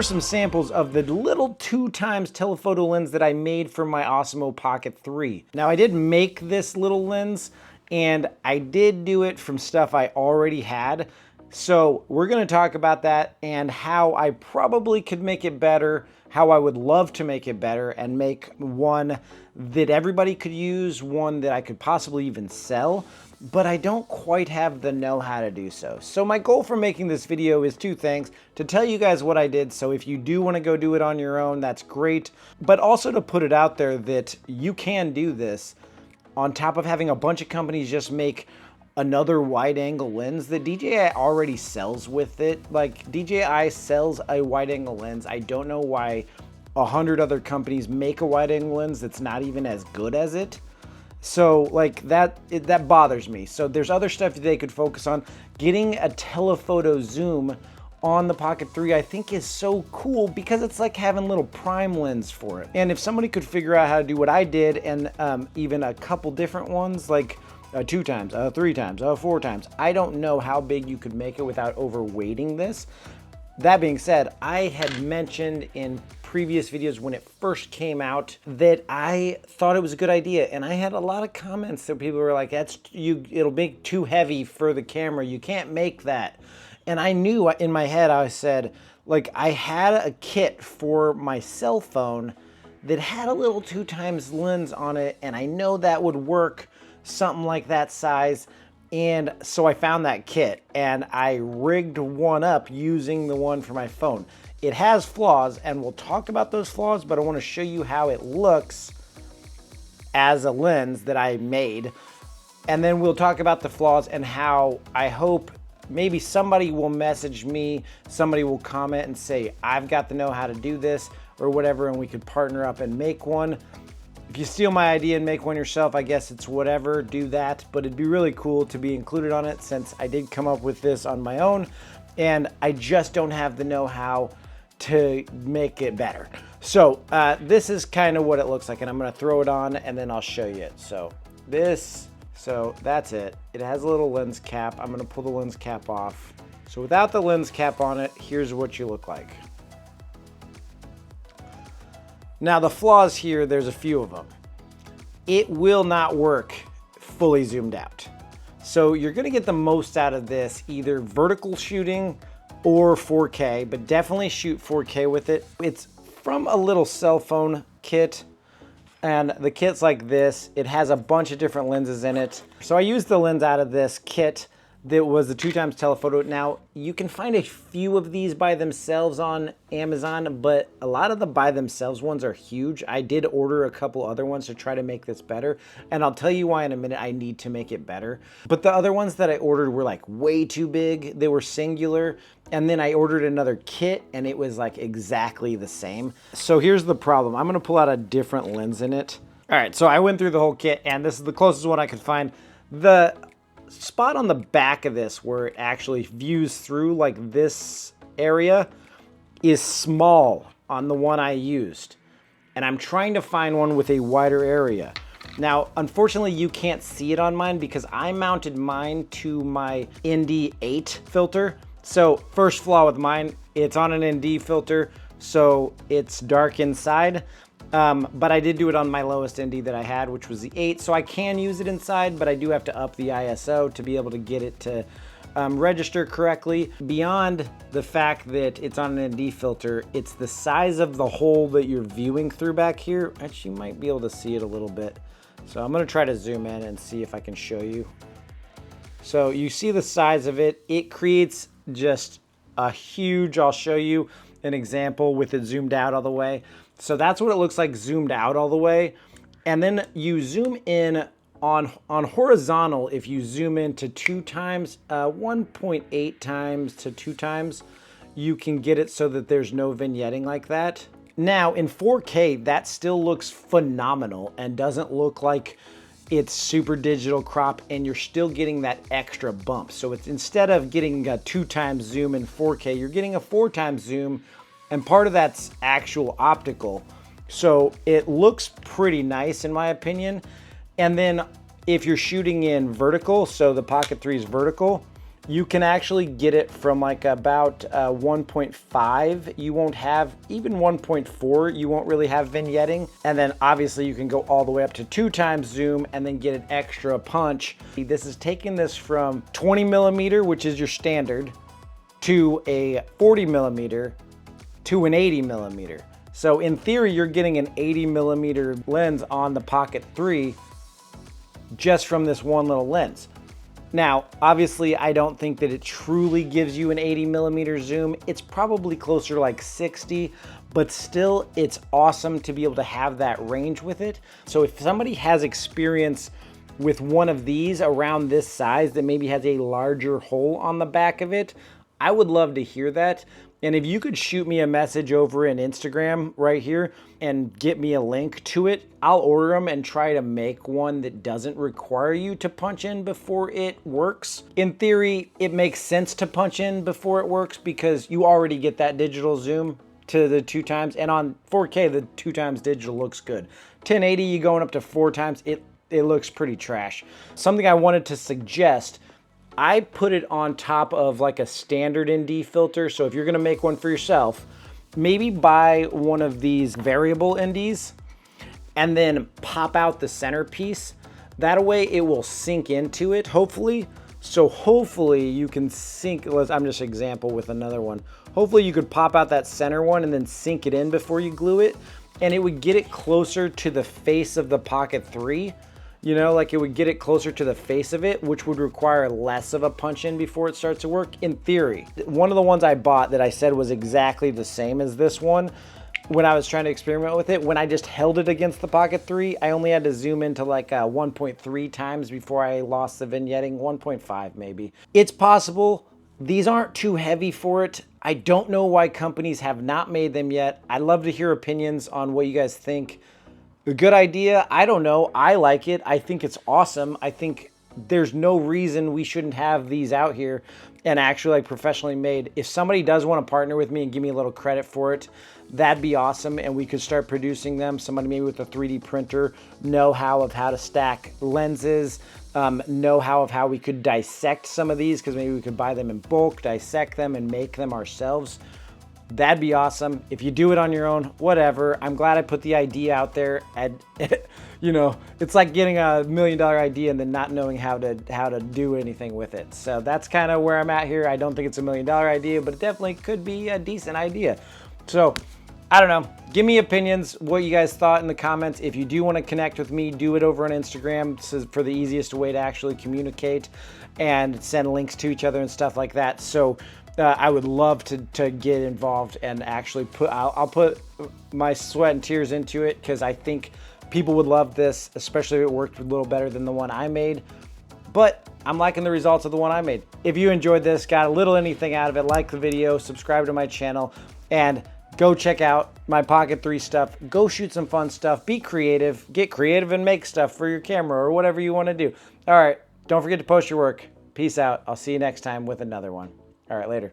were some samples of the little 2x telephoto lens that I made for my Osmo Pocket 3. Now I did make this little lens and I did do it from stuff I already had. So we're gonna talk about that and how I probably could make it better, how I would love to make it better and make one that everybody could use, one that I could possibly even sell, but I don't quite have the know-how to do so. So my goal for making this video is two things: to tell you guys what I did, so if you do want to go do it on your own, that's great, but also to put it out there that you can do this on top of having a bunch of companies just make another wide angle lens that DJI already sells with it. Like, DJI sells a wide angle lens. I don't know why 100 other companies make a wide angle lens that's not even as good as it. So like that bothers me. So there's other stuff they could focus on. Getting a telephoto zoom on the Pocket 3 I think is so cool because it's like having little prime lens for it. And if somebody could figure out how to do what I did and even a couple different ones, like 2x, 3x, 4x, I don't know how big you could make it without overweighting this. That being said, I had mentioned in previous videos when it first came out that I thought it was a good idea, and I had a lot of comments that people were like, it'll make too heavy for the camera, you can't make that. And I knew in my head, I said, like, I had a kit for my cell phone that had a little 2x lens on it, and I know that would work, something like that size. And so I found that kit and I rigged one up using the one for my phone. It has flaws and we'll talk about those flaws, but I want to show you how it looks as a lens that I made. And then we'll talk about the flaws and how I hope maybe somebody will message me, somebody will comment and say, I've got to know how to do this or whatever, and we could partner up and make one. If you steal my idea and make one yourself, I guess it's whatever, do that. But it'd be really cool to be included on it since I did come up with this on my own and I just don't have the know-how to make it better. So this is kind of what it looks like, and I'm gonna throw it on and then I'll show you it. So that's it. It has a little lens cap. I'm gonna pull the lens cap off. So without the lens cap on it, here's what you look like. Now the flaws here, there's a few of them. It will not work fully zoomed out. So you're gonna get the most out of this either vertical shooting or 4K, but definitely shoot 4K with it. It's from a little cell phone kit, and the kit's like this. It has a bunch of different lenses in it. So I used the lens out of this kit that was the 2x telephoto. Now you can find a few of these by themselves on Amazon, but a lot of the by themselves ones are huge. I did order a couple other ones to try to make this better, and I'll tell you why in a minute I need to make it better. But the other ones that I ordered were like way too big. They were singular, and then I ordered another kit and it was like exactly the same. So here's the problem. I'm gonna pull out a different lens in it. All right, so I went through the whole kit and this is the closest one I could find. The spot on the back of this where it actually views through, like this area, is small on the one I used, and I'm trying to find one with a wider area. Now unfortunately you can't see it on mine because I mounted mine to my ND8 filter. So first flaw with mine, it's on an ND filter, so it's dark inside. But I did do it on my lowest ND that I had, which was the 8, so I can use it inside, but I do have to up the ISO to be able to get it to register correctly. Beyond the fact that it's on an ND filter, it's the size of the hole that you're viewing through back here. Actually, you might be able to see it a little bit. So I'm gonna try to zoom in and see if I can show you. So you see the size of it. It creates just a huge, I'll show you an example with it zoomed out all the way. So that's what it looks like zoomed out all the way. And then you zoom in on horizontal. If you zoom in to 2x, 1.8 times to 2x, you can get it so that there's no vignetting like that. Now in 4K, that still looks phenomenal and doesn't look like it's super digital crop, and you're still getting that extra bump. So it's, instead of getting a 2x zoom in 4K, you're getting a 4x zoom, and part of that's actual optical. So it looks pretty nice in my opinion. And then if you're shooting in vertical, so the Pocket 3 is vertical, You can actually get it from like about 1.5. You won't have even 1.4. You won't really have vignetting. And then obviously you can go all the way up to 2 times zoom and then get an extra punch. This is taking this from 20 millimeter, which is your standard, to a 40 millimeter to an 80 millimeter. So in theory, you're getting an 80 millimeter lens on the Pocket 3 just from this one little lens. Now, obviously, I don't think that it truly gives you an 80 millimeter zoom. It's probably closer to like 60, but still, it's awesome to be able to have that range with it. So if somebody has experience with one of these around this size that maybe has a larger hole on the back of it, I would love to hear that. And if you could shoot me a message over in Instagram right here and get me a link to it, I'll order them and try to make one that doesn't require you to punch in before it works. In theory, it makes sense to punch in before it works because you already get that digital zoom to the 2 times, and on 4K, the 2 times digital looks good. 1080, you going up to 4 times, it looks pretty trash. Something I wanted to suggest, I put it on top of like a standard ND filter. So if you're gonna make one for yourself, maybe buy one of these variable NDs and then pop out the centerpiece. That way it will sink into it, hopefully. So hopefully you can sink, I'm just example with another one. Hopefully you could pop out that center one and then sink it in before you glue it. And it would get it closer to the face of the Pocket 3. You know, like it would get it closer to the face of it, which would require less of a punch in before it starts to work, in theory. One of the ones I bought that I said was exactly the same as this one, when I was trying to experiment with it, when I just held it against the Pocket 3, I only had to zoom into like 1.3 times before I lost the vignetting, 1.5 maybe. It's possible. These aren't too heavy for it. I don't know why companies have not made them yet. I'd love to hear opinions on what you guys think. A good idea? I don't know. I like it. I think it's awesome. I think there's no reason we shouldn't have these out here and actually like professionally made. If somebody does want to partner with me and give me a little credit for it, that'd be awesome. And we could start producing them. Somebody maybe with a 3D printer, know-how of how to stack lenses, know-how of how we could dissect some of these, because maybe we could buy them in bulk, dissect them and make them ourselves. That'd be awesome. If you do it on your own, whatever. I'm glad I put the idea out there. And you know, it's like getting a $1 million idea and then not knowing how to do anything with it. So that's kind of where I'm at here. I don't think it's a $1 million idea, but it definitely could be a decent idea. So I don't know. Give me opinions, what you guys thought in the comments. If you do want to connect with me, do it over on Instagram. This is for the easiest way to actually communicate and send links to each other and stuff like that. So I would love to get involved and actually I'll put my sweat and tears into it, because I think people would love this, especially if it worked a little better than the one I made. But I'm liking the results of the one I made. If you enjoyed this, got a little anything out of it, like the video, subscribe to my channel, and go check out my Pocket 3 stuff. Go shoot some fun stuff. Be creative. Get creative and make stuff for your camera or whatever you want to do. All right. Don't forget to post your work. Peace out. I'll see you next time with another one. All right, later.